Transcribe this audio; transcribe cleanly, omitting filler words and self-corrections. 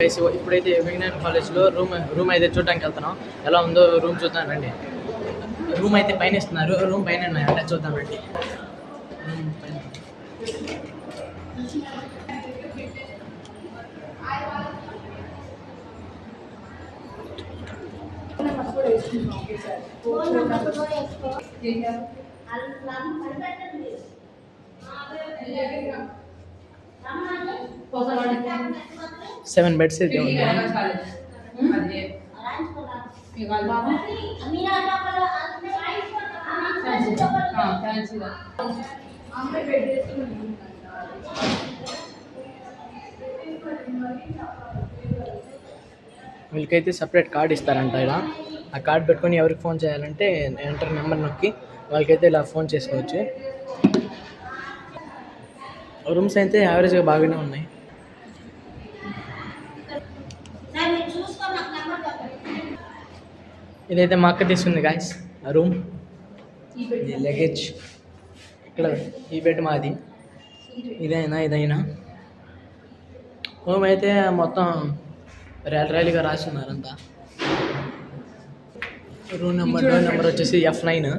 ఇప్పుడైతే విజ్ఞాన్ కాలేజ్లో రూమ్ అయితే చూడడానికి వెళ్తున్నాం. ఎలా ఉందో రూమ్ చూద్దాం రండి. రూమ్ అయితే పైన ఇస్తున్నారు. రూమ్ పైన ఉన్నాయంటే చూద్దాం రండి. సెవెన్ బెడ్స్ అయితే ఉంది. వీళ్ళకైతే సపరేట్ కార్డ్ ఇస్తారంట. ఇలా ఆ కార్డ్ పెట్టుకొని ఎవరికి ఫోన్ చేయాలంటే ఎంటర్ నెంబర్ నొక్కి వాళ్ళకైతే ఇలా ఫోన్ చేసుకోవచ్చు. రూమ్స్ అయితే యావరేజ్గా బాగానే ఉన్నాయి. ఇదైతే మా అక్క తీసుకుంది గాయస్ ఆ రూమ్. లగేజ్ ఇక్కడ ఈ బెడ్ మాది. ఇదైనా రూమ్ అయితే మొత్తం ర్యాలీగా రాస్తున్నారు అంతా. రూమ్ నెంబర్ వచ్చేసి F9.